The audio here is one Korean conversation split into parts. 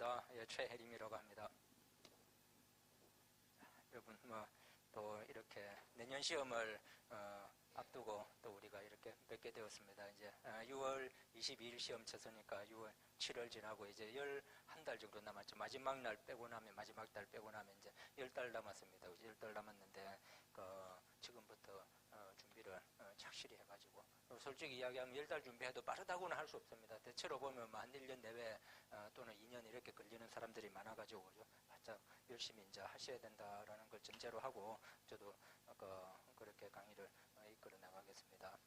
반갑습니다. 예, 최혜림이라고 합니다. 여러분, 또 이렇게 내년 시험을 앞두고 또 우리가 이렇게 뵙게 되었습니다. 이제 6월 22일 시험 쳤으니까 6월 7월 지나고 이제 11달 정도 남았죠. 마지막 날 빼고 나면, 마지막 달 빼고 나면 이제 10달 남았습니다. 이제 10달 남았는데 지금부터 준비를 착실히 해가지고, 솔직히 이야기하면 10달 준비해도 빠르다고는 할 수 없습니다. 대체로 보면 한 1년 내외 또는 2년 이렇게 걸리는 사람들이 많아가지고, 그죠? 바짝 열심히 이제 하셔야 된다라는 걸 전제로 하고, 저도 그렇게 강의를 이끌어 나가겠습니다.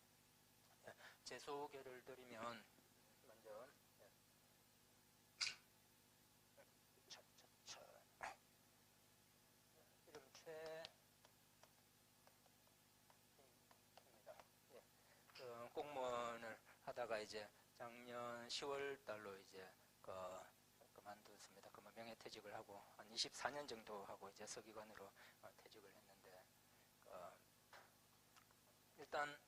제 소개를 드리면, 먼저, 이름 공무원을 하다가 이제 작년 10월 달로 이제 그만뒀습니다. 명예퇴직을 하고 한 24년 정도 하고 이제 서기관으로 퇴직을 했는데, 일단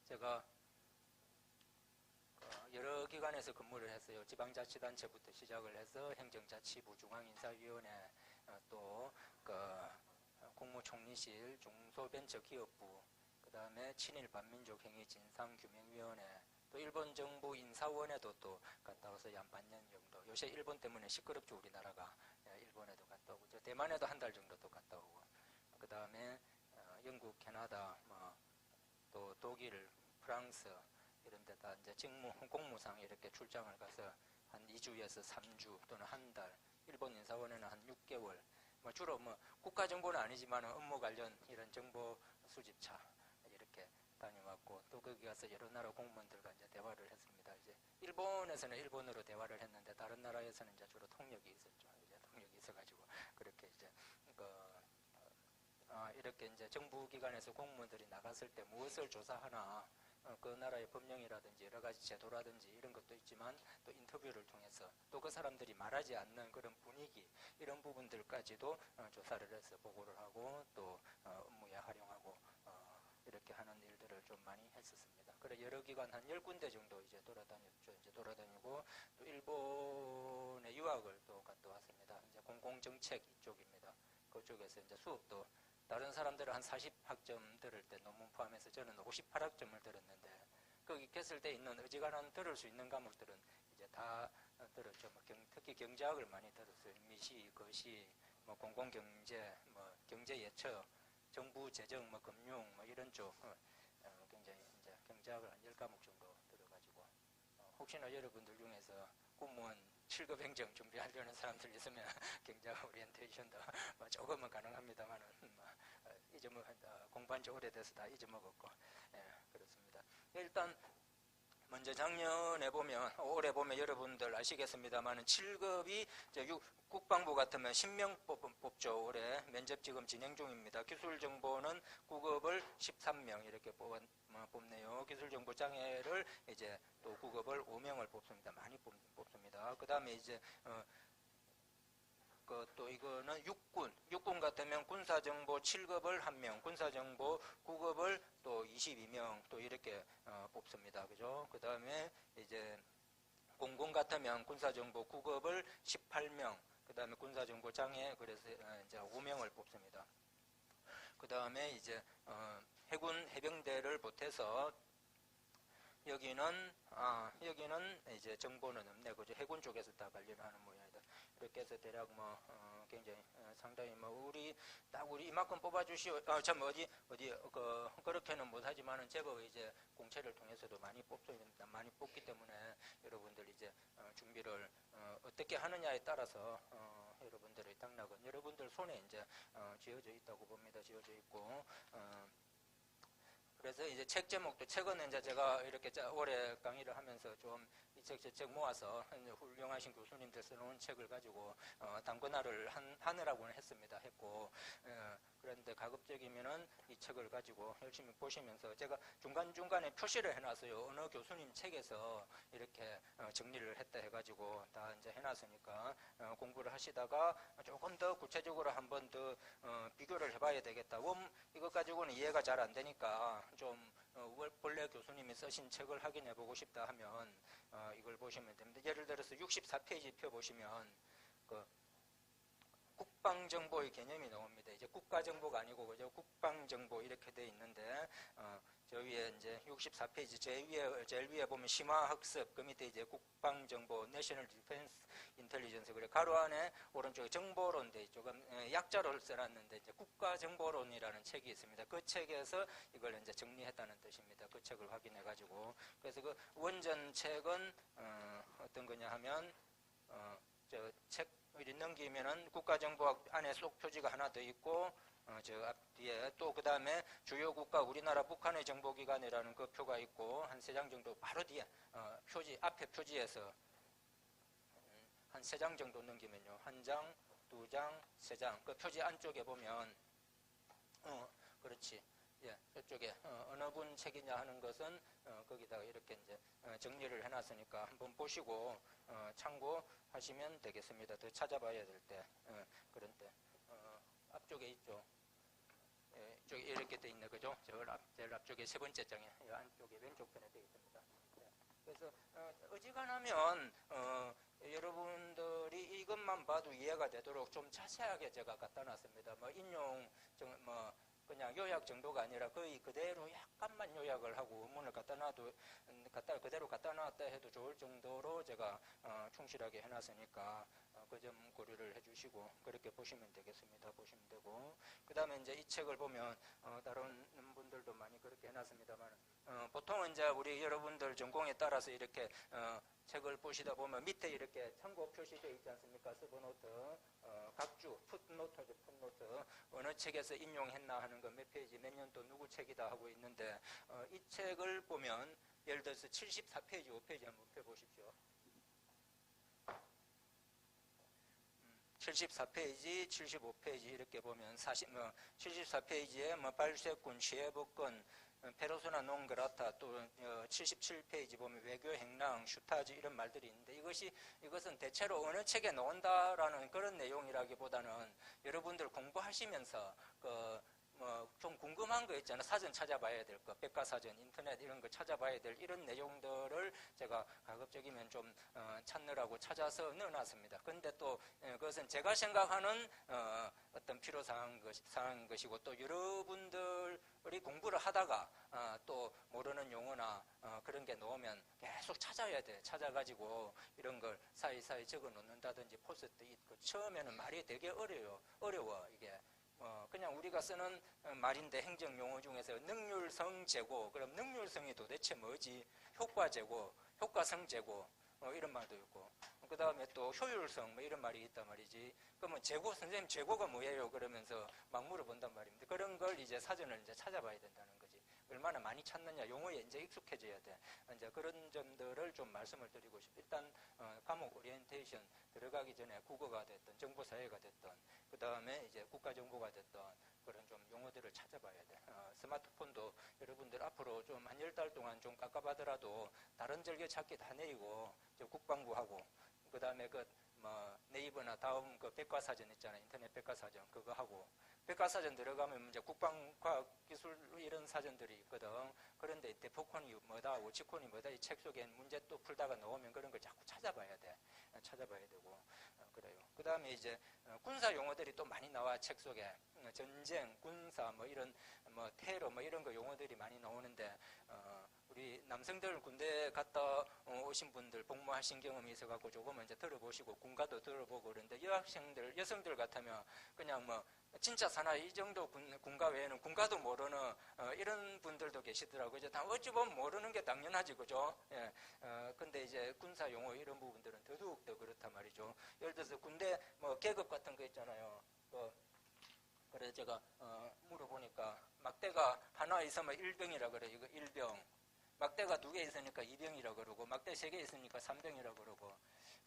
제가 여러 기관에서 근무를 했어요. 지방자치단체부터 시작을 해서 행정자치부, 중앙인사위원회, 또 국무총리실, 중소벤처기업부, 그 다음에 친일반민족행위진상규명위원회, 또 일본 정부 인사원에도 또 갔다 와서 한 반년 정도. 요새 일본 때문에 시끄럽죠, 우리나라가. 일본에도 갔다 오고, 대만에도 한 달 정도 또 갔다 오고, 그 다음에 영국, 캐나다, 또 독일, 프랑스 이런 데다 이제 공무상 이렇게 출장을 가서 한 2주에서 3주 또는 한 달, 일본 인사원에는 한 6개월, 주로 국가정보는 아니지만 업무 관련 이런 정보 수집차 이렇게 다녀왔고, 또 거기 가서 여러 나라 공무원들과 이제 대화를 했습니다. 이제 일본에서는 일본어로 대화를 했는데, 다른 나라에서는 이제 주로 통역이 있었죠. 이제 통역이 있어가지고 그렇게 이제 이렇게 이제 정부기관에서 공무원들이 나갔을 때 무엇을 조사하나, 그 나라의 법령이라든지 여러 가지 제도라든지 이런 것도 있지만, 또 인터뷰를 통해서 또 그 사람들이 말하지 않는 그런 분위기, 이런 부분들까지도 조사를 해서 보고를 하고, 또 업무에 활용하고 이렇게 하는 일들을 좀 많이 했었습니다. 그래 여러 기관 한 10군데 정도 이제 돌아다녔죠. 이제 돌아다니고, 또 일본에 유학을 또 갔다 왔습니다. 이제 공공정책 이쪽입니다. 그쪽에서 이제 수업도 다른 사람들은 한 40학점 들을 때 논문 포함해서 저는 58학점을 들었는데, 거기 갔을 때 있는 어지간한 들을 수 있는 과목들은 이제 다 들었죠. 특히 경제학을 많이 들었어요. 미시, 거시, 공공경제, 경제예처, 정부 재정, 금융, 이런 쪽 굉장히 이제 경제학을 한 10과목 정도 들어가지고, 혹시나 여러분들 중에서 공무원 7급 행정 준비하려는 사람들 있으면 경제학 오리엔테이션도 조금은 가능합니다만은 공부한 지 오래돼서 다 잊어먹었고, 그렇습니다. 일단 먼저 작년에 보면, 올해 보면 여러분들 아시겠습니다만은 7급이 국방부 같으면 10명 뽑죠. 올해 면접 지금 진행 중입니다. 기술정보는 9급을 13명 이렇게 뽑네요. 기술정보 장애를 이제 또 9급을 5명을 뽑습니다. 많이 뽑습니다. 그 다음에 이제 또 이거는 육군 같으면 군사정보 7급을 1명, 군사정보 9급을 또 22명 또 이렇게 뽑습니다. 그죠? 그 다음에 이제 공군 같으면 군사정보 9급을 18명, 그 다음에 군사정보 장애 그래서 이제 5명을 뽑습니다. 그 다음에 이제 해군 해병대를 보태서 여기는 이제 정보는 없네. 그죠? 해군 쪽에서 다 관리를 하는 모양이다. 이렇게 해서 대략 굉장히 상당히 우리 이만큼 뽑아주시오. 참 그렇게는 못하지만은 제법 이제 공채를 통해서도 많이 뽑습니다. 많이 뽑기 때문에 여러분들 이제 준비를 어떻게 하느냐에 따라서 여러분들의 당락은 여러분들 손에 이제 쥐어져 있다고 봅니다. 쥐어져 있고. 그래서 이제 책 제목도, 책은 이제 제가 이렇게 올해 강의를 하면서 좀 이 책 저 책 모아서 훌륭하신 교수님들 써놓은 책을 가지고 담권화를 하느라고는 했고, 그런데 가급적이면은 이 책을 가지고 열심히 보시면서, 제가 중간중간에 표시를 해놨어요. 어느 교수님 책에서 이렇게 정리를 했다 해가지고 다 이제 해놨으니까 공부를 하시다가 조금 더 구체적으로 한 번 더 비교를 해봐야 되겠다. 이것 가지고는 이해가 잘 안 되니까 좀 본래 교수님이 쓰신 책을 확인해 보고 싶다 하면 이걸 보시면 됩니다. 예를 들어서 64페이지 펴보시면 그 국방정보의 개념이 나옵니다. 이제 국가정보가 아니고 그죠? 국방정보 이렇게 돼 있는데 저 위에 이제 64페이지 제일 위에 보면 심화학습 그 밑에 이제 국방정보 National Defense Intelligence 그래 가로 안에 오른쪽에 정보론 돼 있죠. 약자를 써놨는데 이제 국가정보론이라는 책이 있습니다. 그 책에서 이걸 이제 정리했다는 뜻입니다. 그 책을 확인해 가지고 그래서 그 원전 책은 어떤 거냐 하면 저 책 넘기면은 국가정보 안에 쏙 표지가 하나 더 있고 저 앞뒤에 또 그 다음에 주요 국가 우리나라 북한의 정보기관이라는 그 표가 있고 한 3장 정도 바로 뒤에 표지 앞에 표지에서 한 3장 정도 넘기면요 1장, 2장, 3장 그 표지 안쪽에 보면 그렇지 예, 저쪽에 어느 분 책이냐 하는 것은 거기다가 이렇게 이제 정리를 해놨으니까 한번 보시고 참고하시면 되겠습니다. 더 찾아봐야 될 때 그런 때 앞쪽에 있죠. 예, 저기 이렇게 돼 있네 그죠? 제일 앞쪽에 3번째 장에 이 안쪽에 왼쪽 편에 되어 있습니다. 예, 그래서 어지간하면 여러분들이 이것만 봐도 이해가 되도록 좀 자세하게 제가 갖다 놨습니다. 뭐 인용 그냥 요약 정도가 아니라 거의 그대로 약간만 요약을 하고 원문을 그대로 갖다 놨다 해도 좋을 정도로 제가 충실하게 해놨으니까 그 점 고려를 해주시고 그렇게 보시면 되겠습니다. 보시면 되고 그 다음에 이제 이 책을 보면 다른 분들도 많이 그렇게 해놨습니다만 보통은 이제 우리 여러분들 전공에 따라서 이렇게 책을 보시다 보면 밑에 이렇게 참고 표시되어 있지 않습니까? 서브노트, 각주, 풋노트죠, 풋노트. 어느 책에서 인용했나 하는 거 몇 페이지, 몇 년도 누구 책이다 하고 있는데 이 책을 보면 예를 들어서 74페이지, 5페이지 한번 펴보십시오. 74페이지, 75페이지 이렇게 보면 74페이지에 발쇄권, 시해법권, 페르소나 논 그라타 또 77페이지 보면 외교 행랑, 슈타즈 이런 말들이 있는데 이것은 대체로 어느 책에 나온다라는 그런 내용이라기보다는 여러분들 공부하시면서 좀 궁금한 거 있잖아요. 사전 찾아봐야 될 거, 백과사전, 인터넷 이런 거 찾아봐야 될 이런 내용들을 제가 가급적이면 좀 찾느라고 찾아서 넣어놨습니다. 근데 또 그것은 제가 생각하는 어떤 필요사항인 것이고 또 여러분들이 공부를 하다가 또 모르는 용어나 그런 게 나오면 계속 찾아야 돼. 찾아가지고 이런 걸 사이사이 적어 놓는다든지 포스트잇 처음에는 말이 되게 어려워 이게. 그냥 우리가 쓰는 말인데 행정용어 중에서 능률성 제고 그럼 능률성이 도대체 뭐지? 효과 제고, 효과성 제고 이런 말도 있고 그 다음에 또 효율성 뭐 이런 말이 있단 말이지. 그러면 제고 선생님 제고가 뭐예요? 그러면서 막 물어본단 말입니다. 그런 걸 이제 사전을 이제 찾아봐야 된다는 거지. 얼마나 많이 찾느냐 용어에 이제 익숙해져야 돼. 이제 그런 점들을 좀 말씀을 드리고 싶어요. 일단 과목 오리엔테이션 들어가기 전에 국어가 됐든 정보사회가 됐든 그 다음에 이제 국가정보가 됐든 그런 좀 용어들을 찾아봐야 돼. 스마트폰도 여러분들 앞으로 좀 한 10달 동안 좀 깝깝하더라도 다른 절개찾기 다 내리고 국방부하고 그 다음에 네이버나 다음 백과사전 있잖아요. 인터넷 백과사전 그거 하고 백과사전 들어가면 이제 국방과학기술 이런 사전들이 있거든. 그런데 대포콘이 뭐다, 오치콘이 뭐다 이 책 속에 문제 또 풀다가 나오면 그런 걸 자꾸 찾아봐야 돼. 찾아봐야 되고 그래요. 그 다음에 이제 군사 용어들이 또 많이 나와 책 속에 전쟁, 군사 뭐 이런 테러 뭐 이런 거 용어들이 많이 나오는데 우리 남성들 군대 갔다 오신 분들 복무하신 경험이 있어갖고 조금 이제 들어보시고 군가도 들어보고 그런데 여성들 같으면 그냥 진짜 사나이 이 정도 군가 외에는 군가도 모르는 이런 분들도 계시더라고요. 이제 다 어찌 보면 모르는 게 당연하지, 그죠? 예. 근데 이제 군사 용어 이런 부분들은 더더욱 더 그렇단 말이죠. 예를 들어서 군대 계급 같은 거 있잖아요. 그래서 제가 물어보니까 막대가 하나 있으면 1병이라 그래요. 이거 1병. 막대가 2개 있으니까 2병이라 그러고 막대 3개 있으니까 3병이라 그러고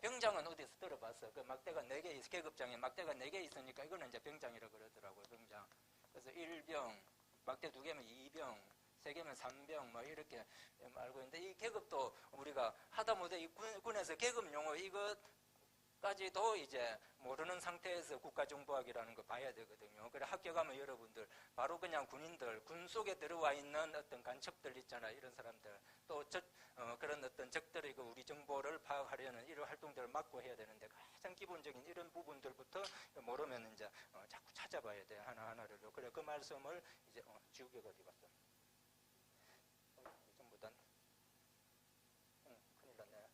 병장은 어디서 들어봤어. 그 막대가 4개 계급장에 막대가 4개 있으니까 이거는 이제 병장이라 그러더라고요. 병장. 그래서 1병, 막대 2개면 2병, 3개면 3병 이렇게 알고 있는데 이 계급도 우리가 하다못해 이 군에서 계급 용어 이거 까지도 이제 모르는 상태에서 국가정보학이라는 거 봐야 되거든요. 그래 학교 가면 여러분들 바로 그냥 군인들, 군 속에 들어와 있는 어떤 간첩들 있잖아요. 이런 사람들 또 그런 어떤 적들의 그 우리 정보를 파악하려는 이런 활동들을 막고 해야 되는데 가장 기본적인 이런 부분들부터 모르면 이제 자꾸 찾아봐야 돼 하나하나를요. 그래 그 말씀을 이제 지우개가 어디 갔어? 전부 다 큰일 났네.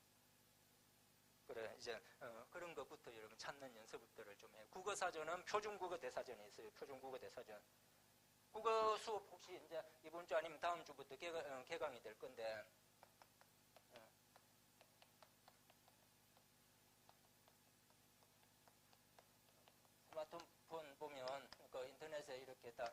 그래 이제 그런 것부터 여러분 찾는 연습들을 좀 해요. 국어사전은 표준국어 대사전이 있어요. 표준국어 대사전. 국어 수업 혹시 이제 이번 주 아니면 다음 주부터 개강이 될 건데 스마트폰 보면 그 인터넷에 이렇게 다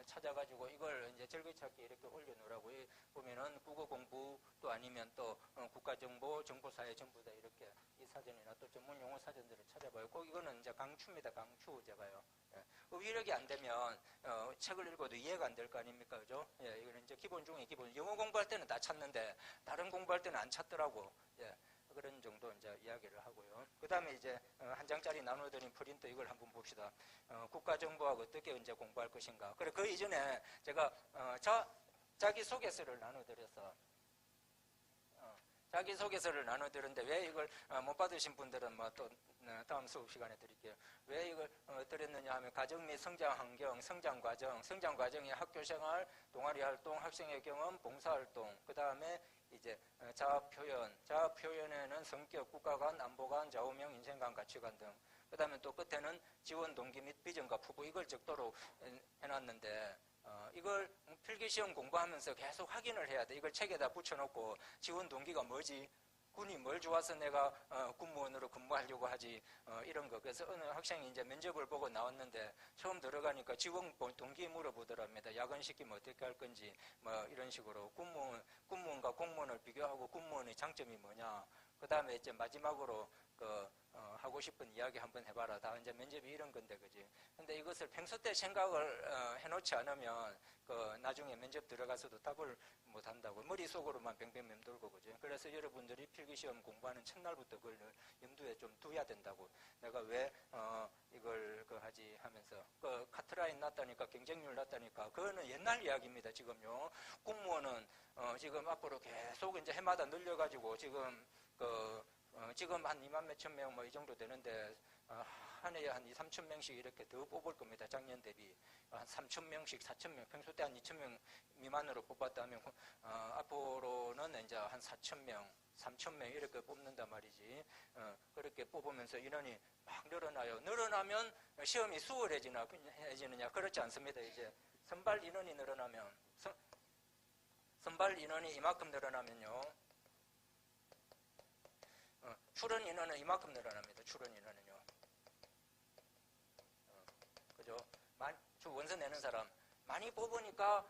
찾아가지고 이걸 이제 즐겨찾기 이렇게 올려놓으라고 보면은 국어 공부 또 아니면 또 국가정보, 정보사회 전부 다 이렇게 이 사전이나 또 전문 용어 사전들을 찾아봐요. 꼭 이거는 이제 강추입니다. 강추 제가요. 예. 위력이 안 되면 책을 읽어도 이해가 안 될 거 아닙니까, 그죠? 예, 이거는 이제 기본 중에 기본. 영어 공부할 때는 다 찾는데 다른 공부할 때는 안 찾더라고. 예. 그런 정도 이제 이야기를 하고요. 그 다음에 이제 한 장짜리 나눠드린 프린트 이걸 한번 봅시다. 국가정보학 어떻게 이제 공부할 것인가. 그래 그 이전에 제가 자기소개서를 나눠드렸어. 자기소개서를 나눠드렸는데 왜 이걸 못 받으신 분들은 뭐 또 다음 수업 시간에 드릴게요. 왜 이걸 드렸느냐 하면 가정 및 성장 환경, 성장 과정, 성장 과정이 학교생활, 동아리 활동, 학생의 경험, 봉사활동, 그 다음에 이제 자아 표현에는 성격, 국가관, 안보관, 좌우명, 인생관, 가치관 등. 그 다음에 또 끝에는 지원 동기 및 비전과 부부 이걸 적도록 해놨는데 이걸 필기시험 공부하면서 계속 확인을 해야 돼. 이걸 책에다 붙여놓고 지원 동기가 뭐지? 군이 뭘 좋아서 내가 군무원으로 근무하려고 하지 이런 거. 그래서 어느 학생이 이제 면접을 보고 나왔는데 처음 들어가니까 지원 동기 물어보더랍니다. 야근 시키면 어떻게 할 건지 뭐 이런 식으로 군무원과 공무원을 비교하고 군무원의 장점이 뭐냐. 그 다음에 이제 마지막으로 하고 싶은 이야기 한번 해봐라. 다 이제 면접이 이런 건데, 그지? 근데 이것을 평소 때 생각을 해놓지 않으면, 나중에 면접 들어가서도 답을 못 한다고. 머릿속으로만 뱅뱅 맴돌고, 그지? 그래서 여러분들이 필기시험 공부하는 첫날부터 그걸 염두에 좀 두어야 된다고. 내가 왜, 이걸 하지 하면서. 카트라인 났다니까, 경쟁률 났다니까. 그거는 옛날 이야기입니다, 지금요. 공무원은, 지금 앞으로 계속 이제 해마다 늘려가지고, 지금 한 2만 몇천 명 뭐 이 정도 되는데 한 해에 한 2, 3천 명씩 이렇게 더 뽑을 겁니다. 작년 대비 한 3천 명씩, 4천 명, 평소 때 한 2천 명 미만으로 뽑았다면 앞으로는 이제 한 4천 명, 3천 명 이렇게 뽑는단 말이지. 그렇게 뽑으면서 인원이 막 늘어나요. 늘어나면 시험이 수월해지느냐? 그렇지 않습니다. 이제 선발 인원이 늘어나면 선발 인원이 이만큼 늘어나면요. 출연 인원은 이만큼 늘어납니다. 출연 인원은요. 그죠? 원서 내는 사람 많이 뽑으니까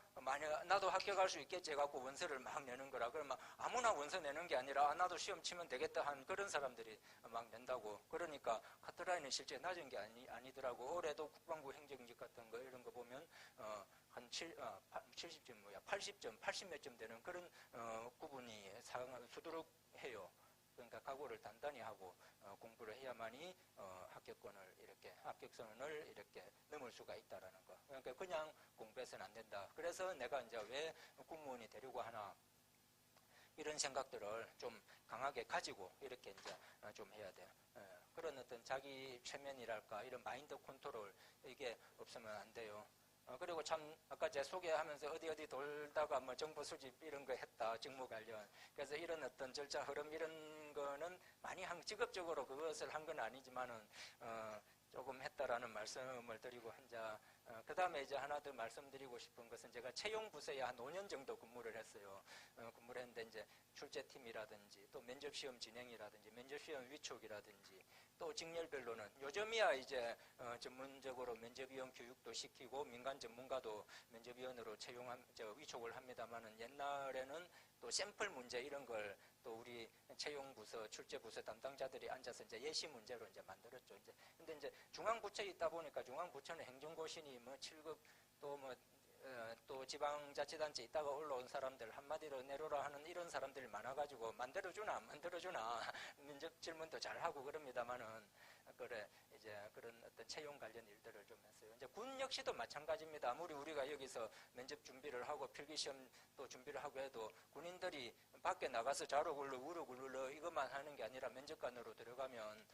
나도 합격할 수 있겠지 해갖고 원서를 막 내는 거라. 그러면 아무나 원서 내는 게 아니라 나도 시험 치면 되겠다 한 그런 사람들이 막 낸다고. 그러니까 카트라인은 실제 낮은 게 아니더라고. 올해도 국방부 행정직 같은 거 이런 거 보면 한 70점 80점, 80몇 점 되는 그런 구분이 수두룩해요. 그러니까 각오를 단단히 하고 공부를 해야만이 합격선을 이렇게 넘을 수가 있다라는 거. 그러니까 그냥 공부해서는 안 된다. 그래서 내가 이제 왜 공무원이 되려고 하나 이런 생각들을 좀 강하게 가지고 이렇게 이제 좀 해야 돼. 그런 어떤 자기 최면이랄까 이런 마인드 컨트롤 이게 없으면 안 돼요. 그리고 참 아까 제가 소개하면서 어디 돌다가 뭐 정보 수집 이런 거 했다 직무 관련. 그래서 이런 어떤 절차 흐름 이런 거는 많이 직업적으로 그것을 한 건 아니지만은 조금 했다라는 말씀을 드리고 한자. 그 다음에 이제 하나 더 말씀드리고 싶은 것은 제가 채용부서에 한 5년 정도 근무를 했어요. 근무를 했는데 이제 출제팀이라든지 또 면접시험 진행이라든지 면접시험 위촉이라든지 또 직렬별로는 요즘이야 이제 전문적으로 면접위원 교육도 시키고 민간 전문가도 면접위원으로 위촉을 합니다만은 옛날에는 또 샘플 문제 이런 걸 또 우리 채용부서, 출제부서 담당자들이 앉아서 이제 예시 문제로 이제 만들었죠. 근데 이제 중앙부처에 있다 보니까 중앙부처는 행정고시니 뭐 7급 또 지방자치단체 있다가 올라온 사람들 한마디로 내려라 하는 이런 사람들이 많아가지고 만들어주나 안 만들어주나 면접 질문도 잘 하고 그럽니다만은 그래 이제 그런 어떤 채용 관련 일들을 좀 했어요. 이제 군 역시도 마찬가지입니다. 아무리 우리가 여기서 면접 준비를 하고 필기시험 또 준비를 하고 해도 군인들이 밖에 나가서 자로 굴러 우르 굴러 이것만 하는 게 아니라 면접관으로 들어가면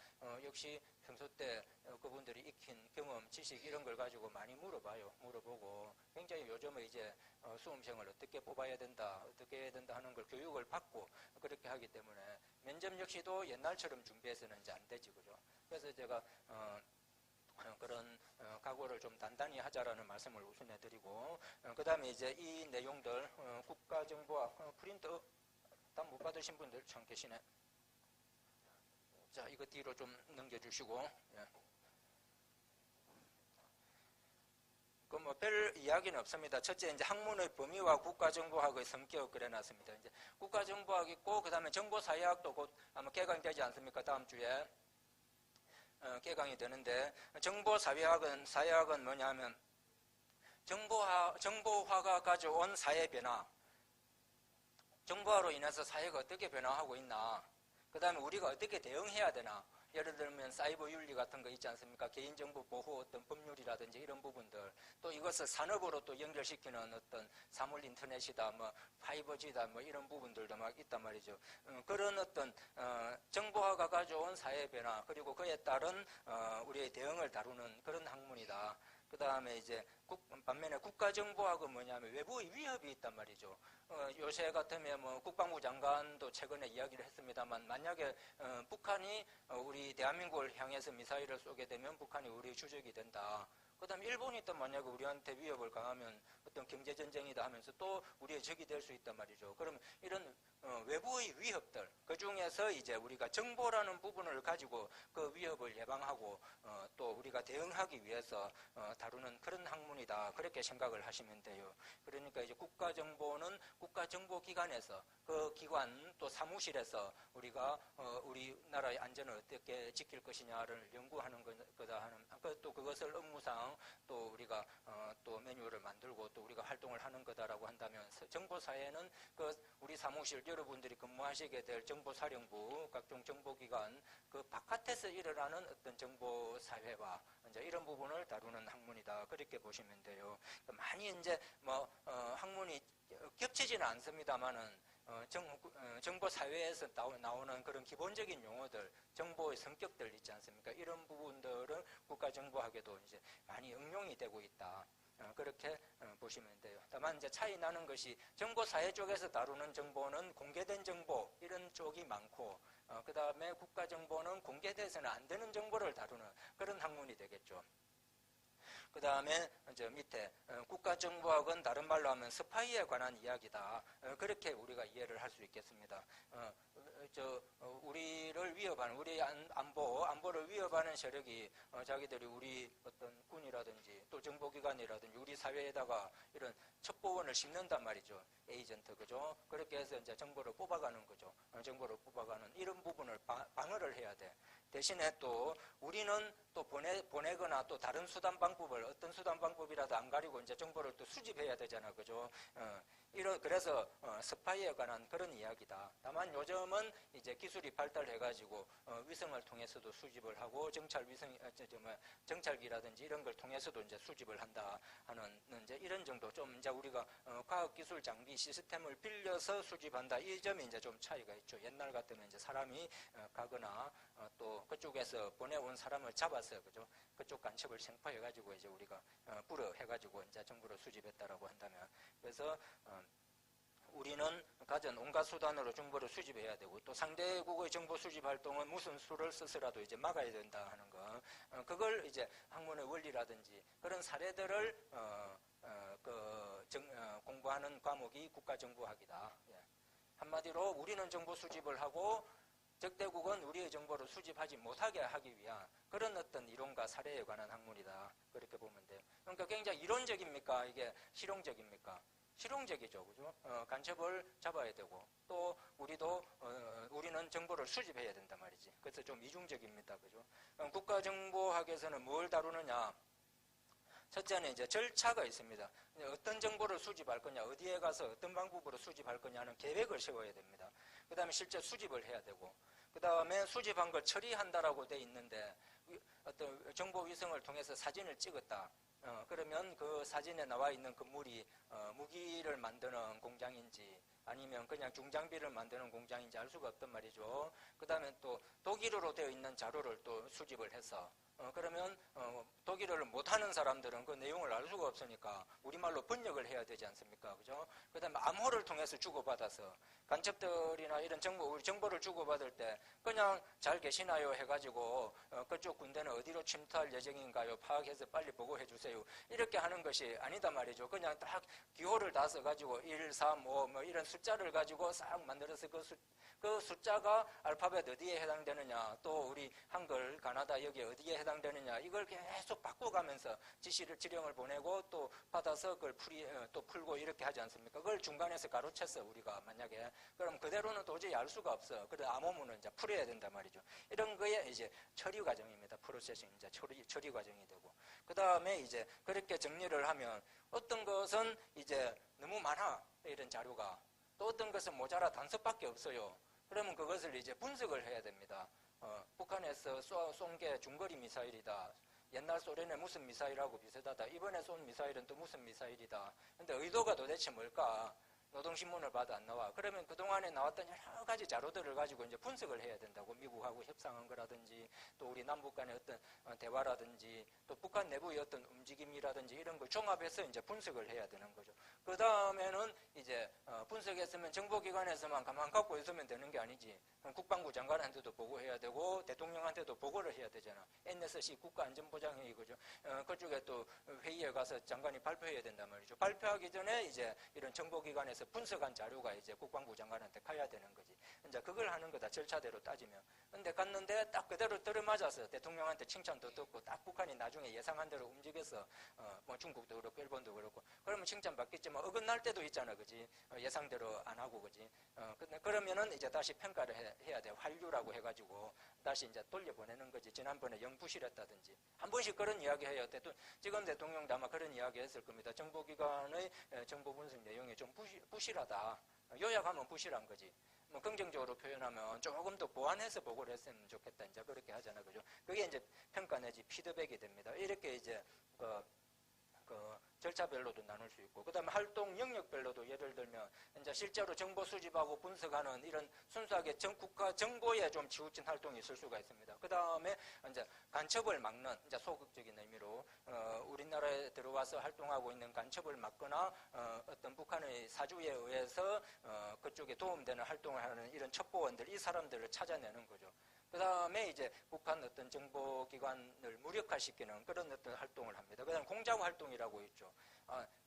역시 평소 때 그분들이 익힌 경험, 지식 이런 걸 가지고 많이 물어보고 굉장히 요즘은 이제 수험생을 어떻게 뽑아야 된다, 어떻게 해야 된다 하는 걸 교육을 받고 그렇게 하기 때문에 면접 역시도 옛날처럼 준비해서는 이제 안 되지, 그죠? 그래서 제가 그런 각오를 좀 단단히 하자라는 말씀을 우선 해드리고 그 다음에 이제 이 내용들 국가정보학 프린트 다 못 받으신 분들 참 계시네. 자, 이거 뒤로 좀 넘겨주시고 예. 그 뭐 별 이야기는 없습니다. 첫째 이제 학문의 범위와 국가정보학의 성격 그려놨습니다. 이제 국가정보학 있고 그 다음에 정보사회학도 곧 아마 개강되지 않습니까? 다음 주에 개강이 되는데 사회학은 뭐냐면 정보화가 가져온 사회 변화, 정보화로 인해서 사회가 어떻게 변화하고 있나, 그 다음에 우리가 어떻게 대응해야 되나. 예를 들면 사이버 윤리 같은 거 있지 않습니까? 개인정보 보호 어떤 법률이라든지 이런 부분들, 또 이것을 산업으로 또 연결시키는 어떤 사물 인터넷이다, 뭐 5G다, 뭐 이런 부분들도 막 있단 말이죠. 그런 어떤 정보화가 가져온 사회 변화, 그리고 그에 따른 우리의 대응을 다루는 그런 학문이다. 그 다음에 이제 반면에 국가정보학은 뭐냐면 외부의 위협이 있단 말이죠. 요새 같으면 뭐 국방부 장관도 최근에 이야기를 했습니다만 만약에 북한이 우리 대한민국을 향해서 미사일을 쏘게 되면 북한이 우리의 주적이 된다. 그 다음에 일본이 또 만약에 우리한테 위협을 가하면 어떤 경제전쟁이다 하면서 또 우리의 적이 될 수 있단 말이죠. 그러면 이런 외부의 위협들, 그 중에서 이제 우리가 정보라는 부분을 가지고 그 위협을 예방하고 또 우리가 대응하기 위해서 다루는 그런 학문이다. 그렇게 생각을 하시면 돼요. 그러니까 이제 국가정보는 국가정보기관에서 그 기관 또 사무실에서 우리가 우리나라의 안전을 어떻게 지킬 것이냐를 연구하는 거다 하는 또 그것을 업무상 또 우리가 또 매뉴얼을 만들고 또 우리가 활동을 하는 거다라고 한다면 정보사회는 그 우리 사무실 여러분들이 근무하시게 될 정보사령부 각종 정보기관 그 바깥에서 일어나는 어떤 정보사회와 이제 이런 부분을 다루는 학문이다. 그렇게 보시면 돼요. 많이 이제 뭐 학문이 겹치지는 않습니다만은 정보사회에서 나오는 그런 기본적인 용어들, 정보의 성격들 있지 않습니까? 이런 부분들은 국가정보학에도 이제 많이 응용이 되고 있다. 그렇게 보시면 돼요. 다만 이제 차이 나는 것이 정보사회 쪽에서 다루는 정보는 공개된 정보 이런 쪽이 많고 그 다음에 국가정보는 공개돼서는 안 되는 정보를 다루는 그런 학문이 되겠죠. 그 다음에 이제 밑에 국가정보학은 다른 말로 하면 스파이에 관한 이야기다. 그렇게 우리가 이해를 할 수 있겠습니다. 우리를 위협하는 우리 안보를 위협하는 세력이 자기들이 우리 어떤 군이라든지 또 정보기관이라든지 우리 사회에다가 이런 첩보원을 심는단 말이죠. 에이전트, 그죠? 그렇게 해서 이제 정보를 뽑아가는 거죠. 정보를 뽑아가는 이런 부분을 방어를 해야 돼. 대신에 또 우리는 또 보내거나 또 다른 수단 방법을 어떤 수단 방법이라도 안 가리고 이제 정보를 또 수집해야 되잖아, 그죠? 그래서 스파이에 관한 그런 이야기다. 다만 요즘은 이제 기술이 발달해가지고 위성을 통해서도 수집을 하고 정찰기라든지 이런 걸 통해서도 이제 수집을 한다 하는 이제 이런 정도 좀 이제 우리가 과학기술 장비 시스템을 빌려서 수집한다 이 점이 이제 좀 차이가 있죠. 옛날 같으면 이제 사람이 가거나 또 그쪽에서 보내온 사람을 잡아서 그죠? 그쪽 간첩을 생포해가지고 이제 우리가 불어해가지고 이제 정보를 수집했다라고 한다면 그래서 우리는 가진 온갖 수단으로 정보를 수집해야 되고 또 상대국의 정보 수집 활동은 무슨 수를 써서라도 이제 막아야 된다 하는 거 그걸 이제 학문의 원리라든지 그런 사례들을 공부하는 과목이 국가정보학이다. 예. 한마디로 우리는 정보 수집을 하고 적대국은 우리의 정보를 수집하지 못하게 하기 위한 그런 어떤 이론과 사례에 관한 학문이다. 그렇게 보면 돼요. 그러니까 굉장히 이론적입니까? 이게 실용적입니까? 실용적이죠. 그죠? 간첩을 잡아야 되고 또 우리는 정보를 수집해야 된단 말이지. 그래서 좀 이중적입니다. 그죠? 국가정보학에서는 뭘 다루느냐? 첫째는 이제 절차가 있습니다. 어떤 정보를 수집할 거냐, 어디에 가서 어떤 방법으로 수집할 거냐는 계획을 세워야 됩니다. 그 다음에 실제 수집을 해야 되고, 그 그 다음에 수집한 걸 처리한다라고 돼 있는데 어떤 정보 위성을 통해서 사진을 찍었다. 그러면 그 사진에 나와 있는 건물이 무기를 만드는 공장인지 아니면 그냥 중장비를 만드는 공장인지 알 수가 없단 말이죠. 그 다음에 또 독일어로 되어 있는 자료를 또 수집을 해서 그러면 독일어를 못하는 사람들은 그 내용을 알 수가 없으니까 우리말로 번역을 해야 되지 않습니까? 그죠? 그 다음에 암호를 통해서 주고받아서 간첩들이나 이런 정보를 주고받을 때 그냥 잘 계시나요? 해가지고 그쪽 군대는 어디로 침투할 예정인가요? 파악해서 빨리 보고해 주세요. 이렇게 하는 것이 아니다 말이죠. 그냥 딱 기호를 다 써가지고 1, 3, 5 뭐 이런 숫자를 가지고 싹 만들어서 그 숫자가 알파벳 어디에 해당되느냐, 또 우리 한글, 가나다 여기에 어디에 해당되느냐, 이걸 계속 바꿔가면서 지령을 보내고 또 받아서 그걸 또 풀고 이렇게 하지 않습니까? 그걸 중간에서 가로챘어, 우리가 만약에. 그럼 그대로는 도저히 알 수가 없어. 그래서 암호문은 이제 풀어야 된단 말이죠. 이런 거에 이제 처리 과정입니다. 프로세싱, 이제 처리 과정이 되고. 그 다음에 이제 그렇게 정리를 하면 어떤 것은 이제 너무 많아, 이런 자료가. 또 어떤 것은 모자라 단서밖에 없어요. 그러면 그것을 이제 분석을 해야 됩니다. 북한에서 쏜 게 중거리 미사일이다. 옛날 소련의 무슨 미사일하고 비슷하다. 이번에 쏜 미사일은 또 무슨 미사일이다. 근데 의도가 도대체 뭘까? 노동신문을 봐도 안 나와. 그러면 그동안에 나왔던 여러 가지 자료들을 가지고 이제 분석을 해야 된다고. 미국하고 협상한 거라든지, 또 우리 남북 간의 어떤 대화라든지, 또 북한 내부의 어떤 움직임이라든지 이런 걸 종합해서 이제 분석을 해야 되는 거죠. 그 다음에는 이제 분석했으면 정보기관에서만 가만 갖고 있으면 되는 게 아니지. 국방부 장관한테도 보고해야 되고, 대통령한테도 보고를 해야 되잖아. NSC 국가안전보장회의, 그죠? 그쪽에 또 회의에 가서 장관이 발표해야 된단 말이죠. 발표하기 전에 이제 이런 정보기관에서 분석한 자료가 이제 국방부 장관한테 가야 되는 거지. 이제 그걸 하는 거다, 절차대로 따지면. 근데 갔는데 딱 그대로 들어맞아서 대통령한테 칭찬도 듣고 딱 북한이 나중에 예상한 대로 움직여서 뭐 중국도 그렇고 일본도 그렇고 그러면 칭찬 받겠지만 어긋날 때도 있잖아, 그지? 예상대로 안 하고, 그지? 근데 그러면은 이제 다시 평가를 해야 돼. 환류라고 해가지고 다시 이제 돌려보내는 거지. 지난번에 영부실했다든지 한 번씩 그런 이야기 해요. 지금 대통령도 아마 그런 이야기 했을 겁니다. 정보기관의 정보 분석 내용이 좀 부실하다. 요약하면 부실한 거지. 뭐 긍정적으로 표현하면 조금 더 보완해서 보고를 했으면 좋겠다. 이제 그렇게 하잖아, 그죠? 그게 이제 평가 내지 피드백이 됩니다. 이렇게 이제 그 절차별로도 나눌 수 있고, 그 다음에 활동 영역별로도 예를 들면 이제 실제로 정보 수집하고 분석하는 이런 순수하게 국가 정보에 좀 치우친 활동이 있을 수가 있습니다. 그 다음에 이제 간첩을 막는, 이제 소극적인 의미로 우리나라에 들어와서 활동하고 있는 간첩을 막거나 어떤 북한의 사주에 의해서 그쪽에 도움되는 활동을 하는 이런 첩보원들, 이 사람들을 찾아내는 거죠. 그 다음에 이제 북한 어떤 정보기관을 무력화시키는 그런 어떤 활동을 합니다. 그 다음에 공작 활동이라고 있죠.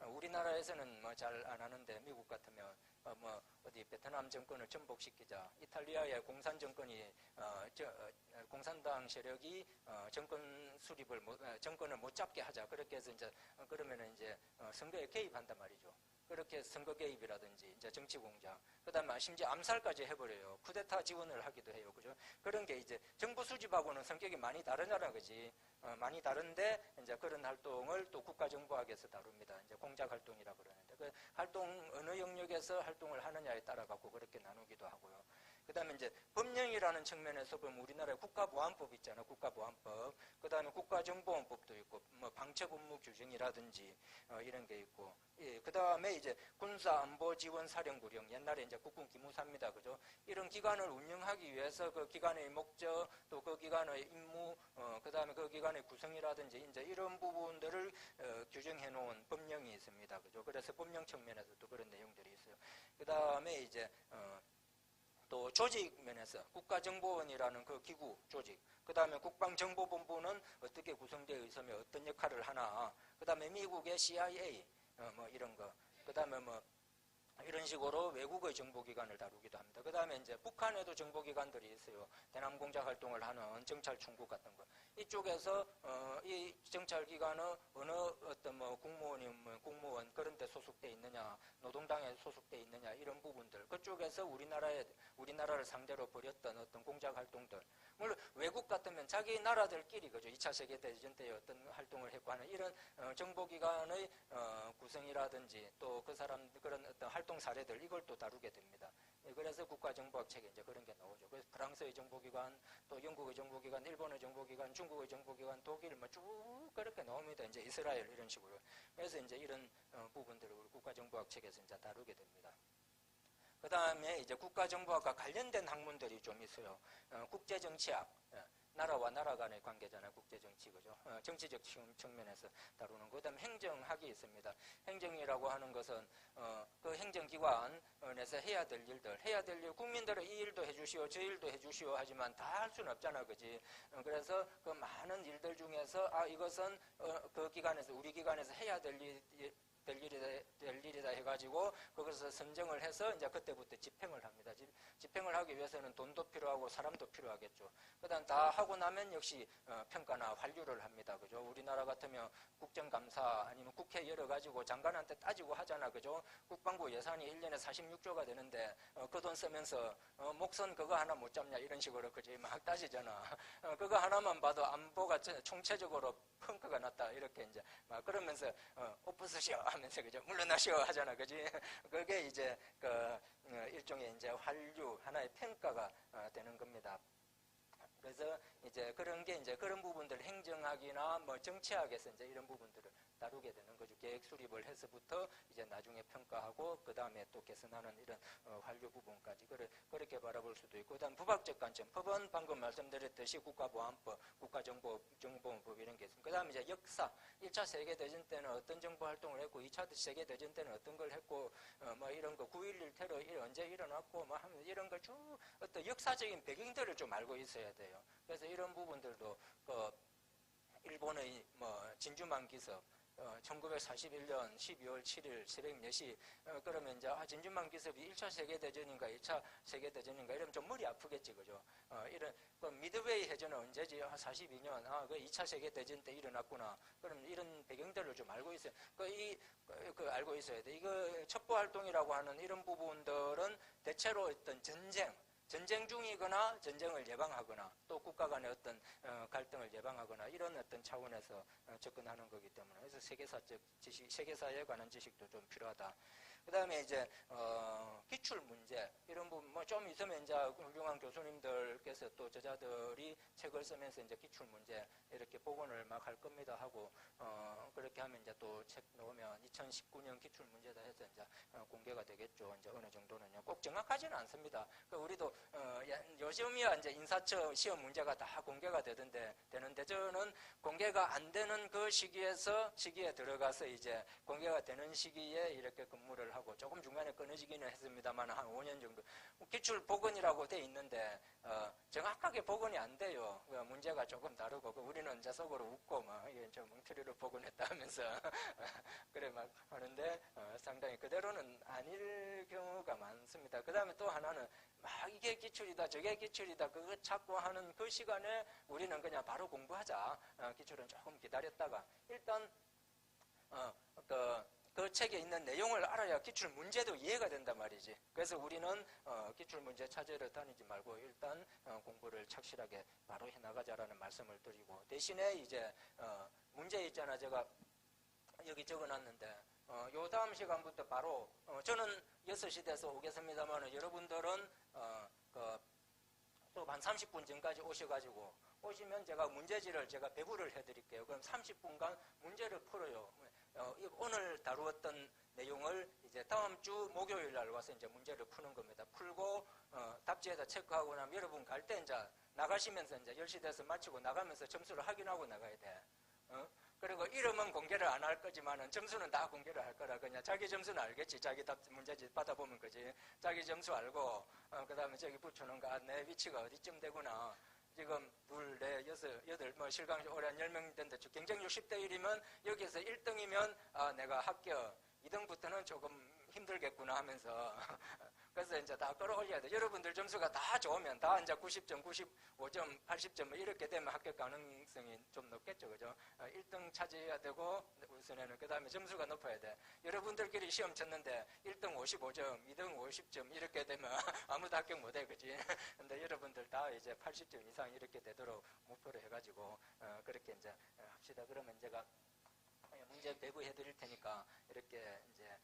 우리나라에서는 뭐 잘 안 하는데 미국 같으면 뭐 어디 베트남 정권을 전복시키자, 이탈리아의 공산 정권이 공산당 세력이 정권 수립을 정권을 못 잡게 하자, 그렇게 해서 이제 그러면은 이제 선거에 개입한단 말이죠. 그렇게 선거 개입이라든지 이제 정치 공작, 그다음에 심지어 암살까지 해버려요. 쿠데타 지원을 하기도 해요, 그죠? 그런 게 이제 정보 수집하고는 성격이 많이 다르잖아, 그지? 많이 다른데 이제 그런 활동을 또 국가정보학에서 다룹니다. 이제 공작 활동이라 그러는데 그 활동 어느 영역에서 활동을 하느냐에 따라 갖고 그렇게 나누기도 하고요. 그다음에 이제 법령이라는 측면에서 보면 우리나라의 국가보안법 있잖아요. 국가보안법. 그다음에 국가정보원법도 있고, 뭐 방첩업무 규정이라든지 이런 게 있고, 예, 그다음에 이제 군사안보지원사령부령, 옛날에 이제 국군 기무사입니다, 그죠? 이런 기관을 운영하기 위해서 그 기관의 목적, 또 그 기관의 임무, 그다음에 그 기관의 구성이라든지 이제 이런 부분들을 규정해 놓은 법령이 있습니다, 그죠? 그래서 법령 측면에서도 그런 내용들이 있어요. 그다음에 이제 또 조직 면에서 국가정보원이라는 그 기구 조직, 그 다음에 국방정보본부는 어떻게 구성되어 있으며 어떤 역할을 하나, 그 다음에 미국의 CIA 뭐 이런 거, 그 다음에 뭐 이런 식으로 외국의 정보기관을 다루기도 합니다. 그 다음에 이제 북한에도 정보기관들이 있어요. 대남공작 활동을 하는 정찰총국 같은 거. 이쪽에서 이 정찰기관은 어느 어떤 뭐 국무원이면 공무원 그런 데 소속돼 있느냐, 노동당에 소속돼 있느냐, 이런 부분들. 그쪽에서 우리나라를 상대로 벌였던 어떤 공작 활동들. 물론 외국 같으면 자기 나라들끼리, 그죠? 2차 세계대전 때 어떤 활동을 했고 하는 이런 정보기관의 구성이라든지 또 그 사람 그런 어떤 활동 사례들, 이걸 또 다루게 됩니다. 그래서 국가정보학 책에 이제 그런 게 나오죠. 그래서 프랑스의 정보기관, 또 영국의 정보기관, 일본의 정보기관, 중국의 정보기관, 독일 뭐 쭉 그렇게 나옵니다. 이제 이스라엘 이런 식으로. 그래서 이제 이런 부분들을 우리 국가정보학 책에서 이제 다루게 됩니다. 그 다음에 이제 국가정보학과 관련된 학문들이 좀 있어요. 국제정치학. 나라와 나라 간의 관계잖아요. 국제정치, 그죠? 정치적 측면에서 다루는 거. 그 다음에 행정학이 있습니다. 행정이라고 하는 것은, 그 행정기관에서 해야 될 일들, 국민들은 이 일도 해주시오, 저 일도 해주시오 하지만 다 할 수는 없잖아, 그지? 그래서 그 많은 일들 중에서, 이것은, 그 기관에서, 우리 기관에서 해야 될 일이다 해가지고 거기서 선정을 해서 이제 그때부터 집행을 합니다. 집행을 하기 위해서는 돈도 필요하고 사람도 필요하겠죠. 그다음 다 하고 나면 역시 평가나 환류를 합니다. 그죠? 우리나라 같으면 국정감사 아니면 국회 열어가지고 장관한테 따지고 하잖아. 그죠? 국방부 예산이 1년에 46조가 되는데 그 돈 쓰면서 목선 그거 하나 못 잡냐 이런 식으로 그지? 막 따지잖아. 그거 하나만 봐도 안보가 총체적으로 펑크가 났다 이렇게 이제 막 그러면서 오프스시오 하면서 그죠? 물러나시오 하잖아. 그지? 그게 이제 일종의 이제 환류 하나의 평가가 되는 겁니다. 그래서 이제 그런 게 이제 그런 부분들 행정학이나 뭐 정치학에서 이제 이런 부분들을 다루게 되는 거죠. 계획 수립을 해서부터 이제 나중에 평가하고 그 다음에 또 개선하는 이런 환류 부분까지 그렇게 바라볼 수도 있고, 그다음 부박적 관점. 법은 방금 말씀드렸듯이 국가보안법, 국가정보법 이런 게 있습니다. 그다음에 이제 역사. 1차 세계대전 때는 어떤 정보 활동을 했고 2차 세계대전 때는 어떤 걸 했고 뭐 이런 거 9.11 테러 언제 일어났고 뭐 하면 이런 걸 쭉 어떤 역사적인 배경들을 좀 알고 있어야 돼요. 그래서 이런 부분들도 일본의 뭐 진주만 기습 1941년 12월 7일 새벽 4시 그러면 이제 진주만 기습이 1차 세계대전인가 2차 세계대전인가 이러면 좀 머리 아프겠지, 그죠? 이런 미드웨이 해전은 언제지? 42년. 그 2차 세계대전 때 일어났구나. 그럼 이런 배경들을 좀 알고 있어요. 알고 있어야 돼. 이거 첩보활동이라고 하는 이런 부분들은 대체로 어떤 전쟁 중이거나 전쟁을 예방하거나 또 국가 간의 어떤 갈등을 예방하거나 이런 어떤 차원에서 접근하는 거기 때문에 그래서 세계사적 지식, 세계사에 관한 지식도 좀 필요하다. 그 다음에 이제 기출 문제 이런 부분 뭐 좀 있으면 이제 훌륭한 교수님들께서 또 저자들이 책을 쓰면서 이제 기출 문제 이렇게 복원을 막 할 겁니다 하고 그렇게 하면 이제 또 책 나오면 2019년 기출 문제다 해서 이제 공개가 되겠죠. 이제 어느 정도는요. 꼭 정확하지는 않습니다. 우리도 요즘이야 이제 인사처 시험 문제가 다 공개가 되는데 저는 공개가 안 되는 그 시기에 들어가서 이제 공개가 되는 시기에 이렇게 근무를 하고 조금 중간에 끊어지기는 했습니다만 한 5년 정도 기출 복원이라고 돼 있는데 정확하게 복원이 안 돼요. 문제가 조금 다르고 우리는 이제 속으로 웃고 막 이게 좀 뭉트리로 복원했다 하면서 그래 막 하는데 상당히 그대로는 아닐 경우가 많습니다. 그 다음에 또 하나는 막 이게 기출이다 저게 기출이다 그거 찾고 하는 그 시간에 우리는 그냥 바로 공부하자. 기출은 조금 기다렸다가 일단 그 책에 있는 내용을 알아야 기출 문제도 이해가 된단 말이지. 그래서 우리는 기출 문제 찾으러 다니지 말고 일단 공부를 착실하게 바로 해나가자라는 말씀을 드리고, 대신에 이제 문제 있잖아. 제가 여기 적어놨는데 요 다음 시간부터 바로 저는 6시 돼서 오겠습니다만 여러분들은 또 한 30분 전까지 오셔가지고 오시면 제가 문제지를 배부를 해드릴게요. 그럼 30분간 문제를 풀어요. 오늘 다루었던 내용을 이제 다음 주 목요일 날 와서 이제 문제를 푸는 겁니다. 풀고 답지에다 체크하고 나면 여러분 갈 때 이제 나가시면서 이제 10시 돼서 마치고 나가면서 점수를 확인하고 나가야 돼. 그리고 이름은 공개를 안 할 거지만은 점수는 다 공개를 할 거라. 그냥 자기 점수는 알겠지. 자기 문제지 받아보면 그지. 자기 점수 알고 그 다음에 저기 붙여놓은 거 내 위치가 어디쯤 되구나. 지금 2, 4, 6, 8 뭐 실강 올해 한 10명 된다. 경쟁률 10대 1이면 여기서 1등이면 내가 합격. 2등부터는 조금 힘들겠구나 하면서 그래서 이제 다 끌어올려야 돼. 여러분들 점수가 다 좋으면 다 이제 90점, 95점, 80점 뭐 이렇게 되면 합격 가능성이 좀 높겠죠. 그죠? 1등 차지해야 되고 우선에는 그 다음에 점수가 높아야 돼. 여러분들끼리 시험 쳤는데 1등 55점, 2등 50점 이렇게 되면 아무도 합격 못해. 그지? 근데 여러분들 다 이제 80점 이상 이렇게 되도록 목표를 해가지고 그렇게 이제 합시다. 그러면 제가 문제 배부해 드릴 테니까 이렇게 이제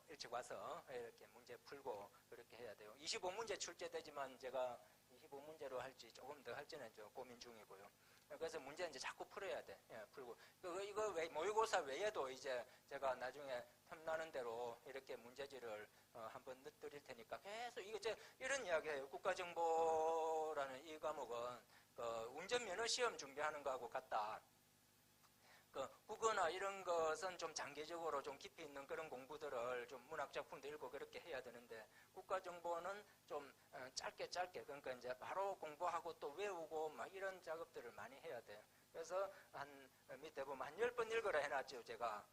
일찍 와서 이렇게 문제 풀고 그렇게 해야 돼요. 25문제 출제되지만 제가 25문제로 할지 조금 더 할지는 좀 고민 중이고요. 그래서 문제 이제 자꾸 풀어야 돼. 예, 풀고. 이거 모의고사 외에도 이제 제가 나중에 탐나는 대로 이렇게 문제지를 한번 넣어드릴 테니까 계속 이런 이야기예요. 국가정보라는 이 과목은 운전면허 시험 준비하는 거하고 같다. 국어나 이런 것은 좀 장기적으로 좀 깊이 있는 그런 공부들을 좀 문학작품도 읽고 그렇게 해야 되는데 국가정보는 좀 짧게 그러니까 이제 바로 공부하고 또 외우고 막 이런 작업들을 많이 해야 돼요. 그래서 밑에 보면 한 10번 읽으라 해놨죠. 제가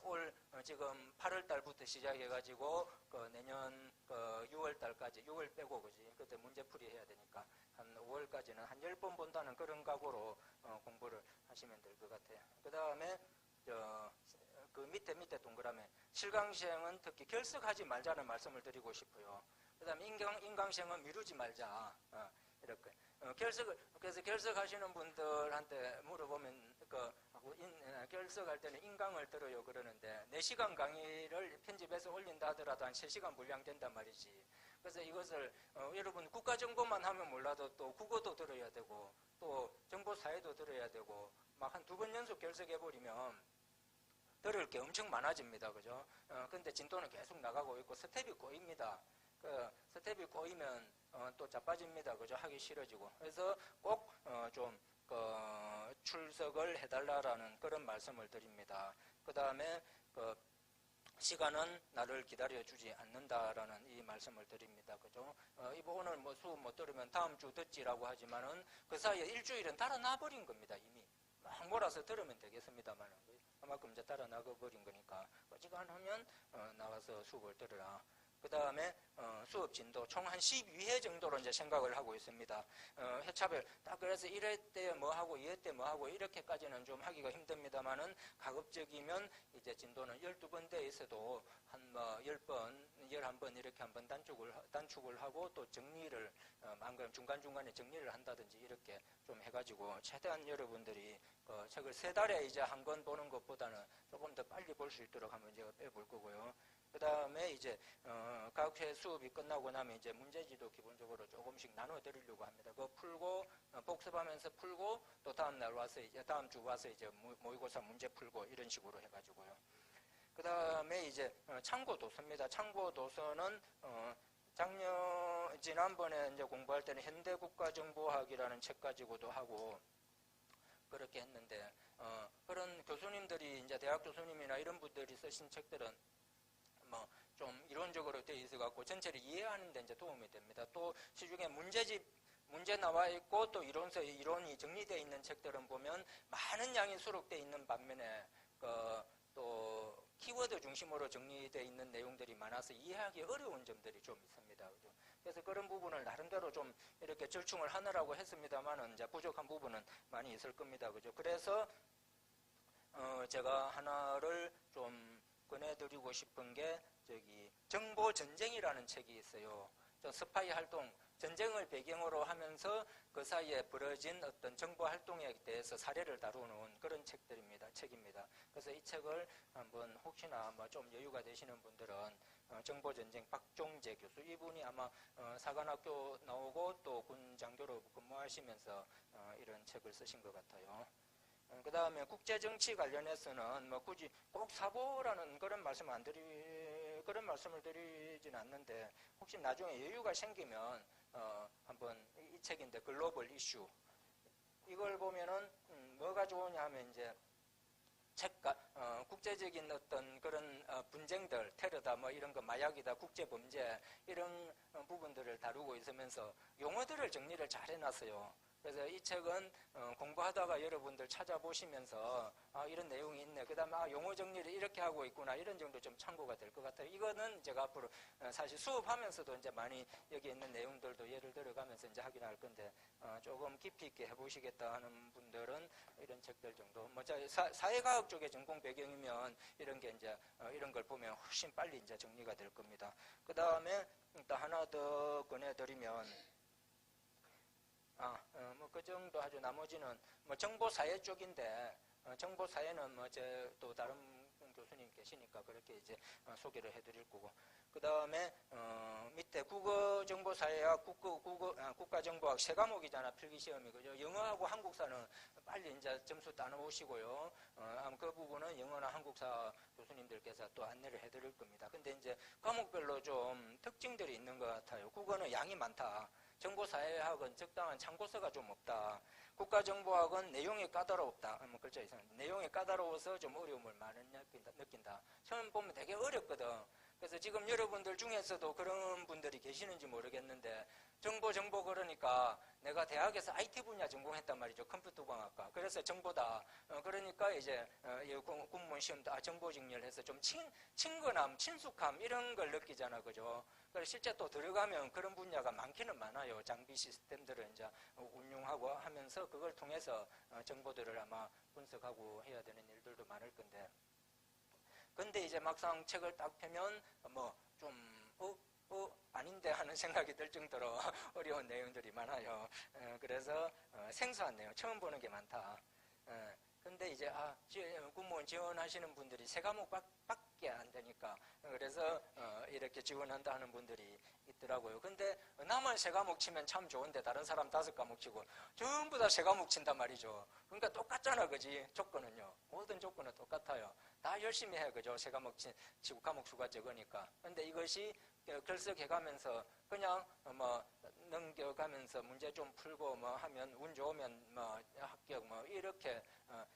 올 지금 8월 달부터 시작해가지고 내년 6월 달까지 6월 빼고 그지 그때 문제풀이 해야 되니까 한 5월까지는 한 10번 본다는 그런 각오로 공부를 하시면 될 것 같아요. 그 다음에 그 밑에 동그라미 실강시행은 특히 결석하지 말자는 말씀을 드리고 싶어요. 그 다음에 인강시행은 미루지 말자. 이렇게 그래서 결석하시는 분들한테 물어보면 결석할 때는 인강을 들어요 그러는데 4시간 강의를 편집해서 올린다 하더라도 한 3시간 분량된단 말이지. 그래서 이것을 여러분 국가정보만 하면 몰라도 또 국어도 들어야 되고 또 정보사회도 들어야 되고 막 한 2번 연속 결석해버리면 들을 게 엄청 많아집니다. 그죠? 근데 진도는 계속 나가고 있고 스텝이 꼬입니다. 스텝이 꼬이면 또 자빠집니다. 그죠? 하기 싫어지고. 그래서 꼭 좀 출석을 해달라라는 그런 말씀을 드립니다. 그 다음에 시간은 나를 기다려주지 않는다라는 이 말씀을 드립니다. 그죠? 오늘 뭐 수업 못 들으면 다음 주 듣지라고 하지만은 그 사이에 일주일은 달아나버린 겁니다. 이미. 막 몰아서 들으면 되겠습니다만은. 그만큼 이제 달아나버린 거니까. 어지간하면 나와서 수업을 들으라. 그 다음에 수업 진도 총 한 12회 정도로 이제 생각을 하고 있습니다. 회차별 딱 그래서 1회 때 뭐 하고 2회 때 뭐 하고 이렇게까지는 좀 하기가 힘듭니다만은 가급적이면 이제 진도는 12번 돼 있어도 한 10번, 11번 이렇게 한번 단축을 하고 또 정리를 안 그러면 중간중간에 정리를 한다든지 이렇게 좀 해가지고 최대한 여러분들이 책을 3달에 이제 한 권 보는 것보다는 조금 더 빨리 볼 수 있도록 한번 제가 빼볼 거고요. 그 다음에 이제 각 회 수업이 끝나고 나면 이제 문제지도 기본적으로 조금씩 나눠 드리려고 합니다. 그거 풀고 복습하면서 풀고 또 다음 날 와서 이제 다음 주 와서 이제 모의고사 문제 풀고 이런 식으로 해가지고요. 그 다음에 이제 참고 도서입니다. 참고 도서는 지난번에 이제 공부할 때는 현대국가정보학이라는 책 가지고도 하고 그렇게 했는데 그런 교수님들이 이제 대학 교수님이나 이런 분들이 쓰신 책들은 뭐 좀 이론적으로 되어 있어 갖고 전체를 이해하는 데 이제 도움이 됩니다. 또 시중에 문제 나와 있고 또 이론이 정리되어 있는 책들은 보면 많은 양이 수록되어 있는 반면에 또 키워드 중심으로 정리되어 있는 내용들이 많아서 이해하기 어려운 점들이 좀 있습니다. 그죠? 그래서 그런 부분을 나름대로 좀 이렇게 절충을 하느라고 했습니다만은 이제 부족한 부분은 많이 있을 겁니다. 그죠? 그래서 제가 하나를 좀 꺼내드리고 싶은 게 정보전쟁이라는 책이 있어요. 스파이 활동, 전쟁을 배경으로 하면서 그 사이에 벌어진 어떤 정보 활동에 대해서 사례를 다루는 그런 책입니다. 그래서 이 책을 한번 혹시나 뭐 좀 여유가 되시는 분들은 정보전쟁 박종재 교수, 이분이 아마 사관학교 나오고 또 군장교로 근무하시면서 이런 책을 쓰신 것 같아요. 그 다음에 국제정치 관련해서는 뭐 굳이 꼭 사보라는 그런 말씀을 드리진 않는데 혹시 나중에 여유가 생기면 한번 이 책인데 글로벌 이슈 이걸 보면은 뭐가 좋으냐 하면 이제 국제적인 어떤 그런 분쟁들, 테러다 뭐 이런 거 마약이다, 국제범죄 이런 부분들을 다루고 있으면서 용어들을 정리를 잘 해놨어요. 그래서 이 책은 공부하다가 여러분들 찾아보시면서 이런 내용이 있네. 그 다음에 용어 정리를 이렇게 하고 있구나. 이런 정도 좀 참고가 될 것 같아요. 이거는 제가 앞으로 사실 수업하면서도 이제 많이 여기 있는 내용들도 예를 들어가면서 이제 확인할 건데 조금 깊이 있게 해보시겠다 하는 분들은 이런 책들 정도. 뭐 사회과학 쪽의 전공 배경이면 이런 게 이제 이런 걸 보면 훨씬 빨리 이제 정리가 될 겁니다. 그 다음에 또 하나 더 꺼내드리면 뭐 그 정도 하죠. 나머지는 뭐 정보사회 쪽인데 정보사회는 뭐 또 다른 교수님 계시니까 그렇게 이제 소개를 해드릴 거고. 그 다음에 밑에 국어정보사회학, 국가정보학 세 과목이잖아, 필기시험이. 그죠? 영어하고 한국사는 빨리 이제 점수 따놓으시고요. 그 부분은 영어나 한국사 교수님들께서 또 안내를 해드릴 겁니다. 근데 이제 과목별로 좀 특징들이 있는 것 같아요. 국어는 양이 많다. 정보사회학은 적당한 참고서가 좀 없다. 국가정보학은 내용이 까다롭다. 글자 이상. 내용이 까다로워서 좀 어려움을 많이 느낀다. 처음 보면 되게 어렵거든. 그래서 지금 여러분들 중에서도 그런 분들이 계시는지 모르겠는데 정보 그러니까 내가 대학에서 IT 분야 전공했단 말이죠. 컴퓨터공학과. 그래서 정보다. 그러니까 이제 공무원 시험도 정보직렬해서 좀 친근함, 친숙함 이런 걸 느끼잖아. 그죠? 그래서 실제 또 들어가면 그런 분야가 많기는 많아요. 장비 시스템들을 이제 운용하고 하면서 그걸 통해서 정보들을 아마 분석하고 해야 되는 일들도 많을 건데. 근데 이제 막상 책을 딱 펴면 아닌데 하는 생각이 들 정도로 어려운 내용들이 많아요. 그래서 생소한 내용, 처음 보는 게 많다. 근데 이제 공무원 지원하시는 분들이 세 과목밖에 안 되니까 그래서 이렇게 지원한다 하는 분들이 있더라고요. 근데 나만 세 과목 치면 참 좋은데 다른 사람 5과목 치고 전부 다 세 과목 친단 말이죠. 그러니까 똑같잖아, 그지? 조건은요. 모든 조건은 똑같아요. 다 열심히 해, 그죠? 세 과목 치고 과목 수가 적으니까. 근데 이것이 결석해가면서 그냥 넘겨가면서 문제 좀 풀고 하면 운 좋으면 합격 이렇게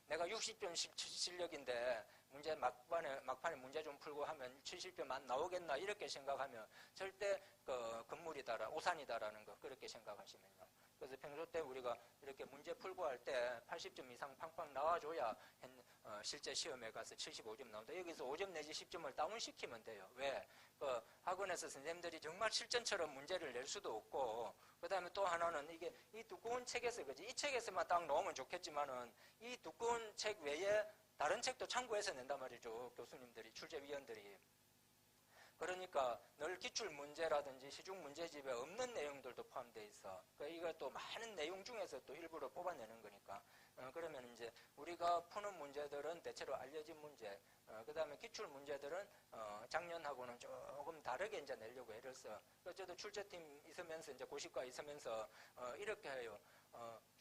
내가 60점 실력인데 문제 막판에 문제 좀 풀고 하면 70점 안 나오겠나 이렇게 생각하면 절대 건물이다라 오산이다라는 거 그렇게 생각하시면요. 그래서 평소 때 우리가 이렇게 문제 풀고 할 때 80점 이상 팡팡 나와줘야 실제 시험에 가서 75점 나온다. 여기서 5점 내지 10점을 다운시키면 돼요. 왜? 학원에서 선생님들이 정말 실전처럼 문제를 낼 수도 없고, 그 다음에 또 하나는 이게 이 두꺼운 책에서, 그지? 이 책에서만 딱 넣으면 좋겠지만은 이 두꺼운 책 외에 다른 책도 참고해서 낸단 말이죠. 교수님들이, 출제위원들이. 그러니까 늘 기출문제라든지 시중문제집에 없는 내용들도 포함되어 있어. 그러니까 이거 또 많은 내용 중에서 또 일부러 뽑아내는 거니까. 그러면 이제 우리가 푸는 문제들은 대체로 알려진 문제, 그 다음에 기출문제들은 작년하고는 조금 다르게 이제 내려고 애를 써. 저도 출제팀 있으면서 이제 고시과 있으면서 이렇게 해요.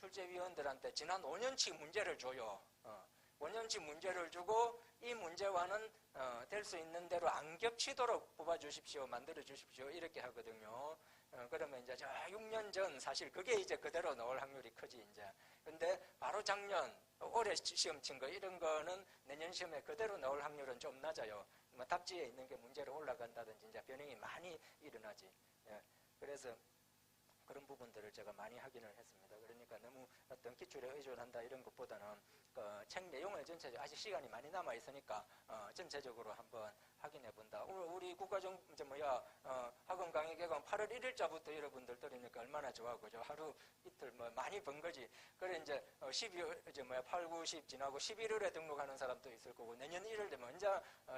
출제위원들한테 지난 5년치 문제를 줘요. 5년치 문제를 주고 이 문제와는 될 수 있는 대로 안 겹치도록 뽑아주십시오. 만들어주십시오. 이렇게 하거든요. 그러면 이제 저 6년 전 사실 그게 이제 그대로 나올 확률이 크지 이제. 근데 바로 작년 올해 시험 친 거 이런 거는 내년 시험에 그대로 나올 확률은 좀 낮아요. 답지에 있는 게 문제로 올라간다든지 이제 변형이 많이 일어나지. 그래서 그런 부분들을 제가 많이 확인을 했습니다. 그러니까 너무 어떤 기출에 의존한다 이런 것보다는 책 내용을 전체적으로 아직 시간이 많이 남아 있으니까 전체적으로 한번 확인해 본다. 우리 학원 강의 개강 8월 1일자부터 여러분들 들으니까 얼마나 좋아, 그죠? 하루 이틀 많이 번 거지. 그래 이제 12월 8, 9, 10 지나고 11월에 등록하는 사람도 있을 거고 내년 1월 되면 언제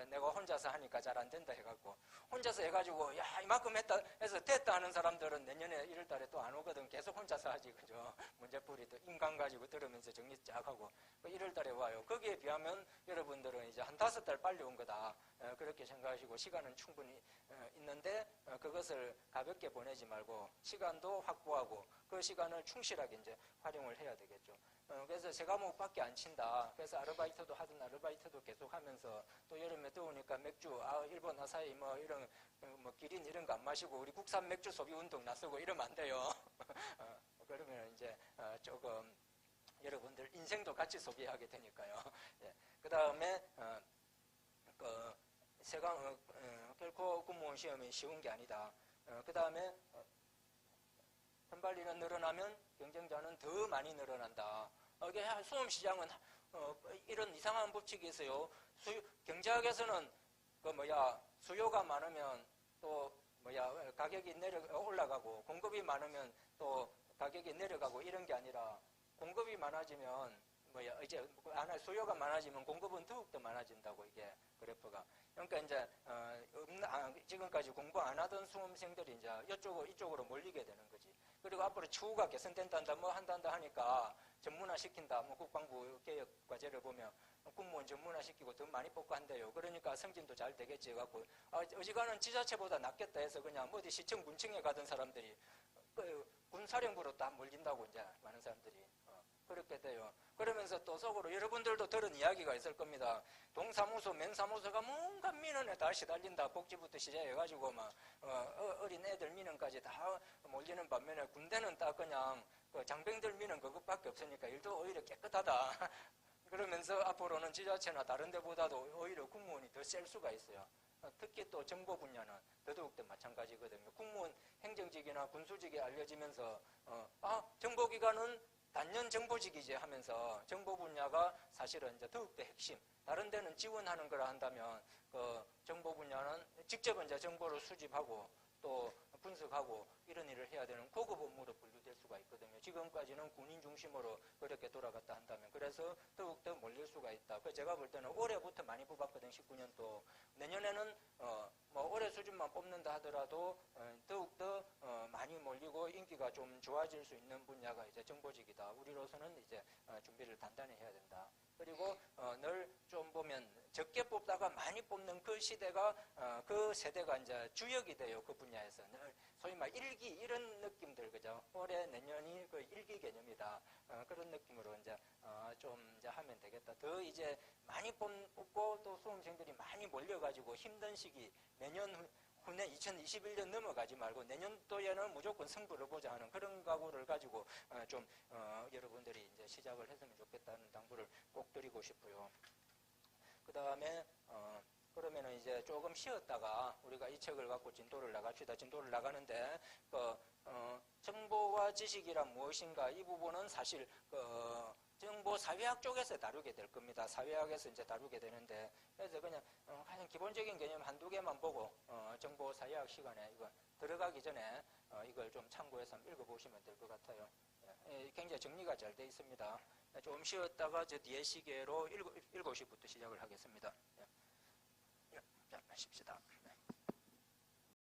내가 혼자서 하니까 잘 안 된다 해갖고 혼자서 해가지고 야 이만큼 했다 해서 됐다 하는 사람들은 내년에 1월달에 또 안 오거든. 계속 혼자서 하지, 그죠? 문제풀이 또 인강 가지고 들으면서 정리 쫙 하고 1월달에 와요. 거기에 비하면 여러분들은 이제 한 5달 빨리 온 거다. 그렇게 생각하시고 시간은 충분히 있는데 그것을 가볍게 보내지 말고 시간도 확보하고 그 시간을 충실하게 이제 활용을 해야 되겠죠. 그래서 세 과목밖에 안 친다. 그래서 아르바이트도 하든 아르바이트도 계속 하면서 또 여름에 더우니까 맥주, 일본 아사히 이런 기린 이런 거 안 마시고 우리 국산 맥주 소비 운동 나서고 이러면 안 돼요. 그러면 이제 조금 여러분들 인생도 같이 소비하게 되니까요. 예. 그 다음에 결코 공무원 시험이 쉬운 게 아니다. 그 다음에 선발인은 늘어나면 경쟁자는 더 많이 늘어난다. 이게 수험시장은 이런 이상한 법칙이 있어요. 경제학에서는 수요가 많으면 또 가격이 올라가고 공급이 많으면 또 가격이 내려가고 이런 게 아니라 공급이 많아지면 이제 수요가 많아지면 공급은 더욱더 많아진다고 이게 그래프가. 그러니까 이제 지금까지 공부 안 하던 수험생들이 이제 이쪽으로 몰리게 되는 거지. 그리고 앞으로 추후가 개선된단다 한단다 하니까 전문화시킨다. 뭐 국방부 개혁 과제를 보면 공무원 전문화시키고 더 많이 뽑고 한대요. 그러니까 승진도 잘 되겠지 해갖고 어지간한 지자체보다 낫겠다 해서 그냥 어디 시청 군청에 가던 사람들이 군사령부로 딱 몰린다고 이제 많은 사람들이 그렇게 돼요. 그러면서 또 속으로 여러분들도 들은 이야기가 있을 겁니다. 동사무소, 면사무소가 뭔가 민원에 다 시달린다. 복지부터 시작해가지고 막 어린 애들 민원까지 다 몰리는 반면에 군대는 딱 그냥 그 장병들 민원 그것밖에 없으니까 일도 오히려 깨끗하다. 그러면서 앞으로는 지자체나 다른 데보다도 오히려 국무원이 더 셀 수가 있어요. 특히 또 정보 분야는 더더욱더 마찬가지거든요. 국무원 행정직이나 군수직이 알려지면서 정보기관은 단연 정보직이지 하면서 정보 분야가 사실은 이제 더욱더 핵심. 다른 데는 지원하는 거라 한다면 그 정보 분야는 직접 이제 정보를 수집하고 또 분석하고 이런 일을 해야 되는 고급 업무로 분류될 수가 있거든요. 지금까지는 군인 중심으로 그렇게 돌아갔다 한다면 그래서 더욱더 몰릴 수가 있다. 그 제가 볼 때는 올해부터 많이 뽑았거든. 19년도. 내년에는 뭐 올해 수준만 뽑는다 하더라도 더욱더 많이 몰리고 인기가 좀 좋아질 수 있는 분야가 이제 정보직이다. 우리로서는 이제 준비를 단단히 해야 된다. 그리고 늘 좀 보면 적게 뽑다가 많이 뽑는 그 시대가 그 세대가 이제 주역이 돼요. 그 분야에서 늘 소위 말 일기 이런 느낌들 그죠? 올해 내년이 그 일기 개념이다. 그런 느낌으로 이제 좀 이제 하면 되겠다. 더 이제 많이 뽑고 또 수험생들이 많이 몰려가지고 힘든 시기 내년 후내 2021년 넘어가지 말고 내년도에는 무조건 승부를 보자 하는 그런 각오를 가지고 좀 여러분들이 이제 시작을 했으면 좋겠다는 당부를 꼭 드리고 싶고요. 그 다음에 그러면은 이제 조금 쉬었다가 우리가 이 책을 갖고 진도를 나갑시다. 진도를 나가는데 정보와 지식이란 무엇인가 이 부분은 사실 정보 사회학 쪽에서 다루게 될 겁니다. 사회학에서 이제 다루게 되는데 그래서 그냥 가장 기본적인 개념 한두 개만 보고 정보 사회학 시간에 이거 들어가기 전에 이걸 좀 참고해서 한번 읽어보시면 될 것 같아요. 굉장히 정리가 잘 돼 있습니다. 좀 쉬었다가 저 뒤에 시계로 7시부터 시작을 하겠습니다. 자, 마십시다.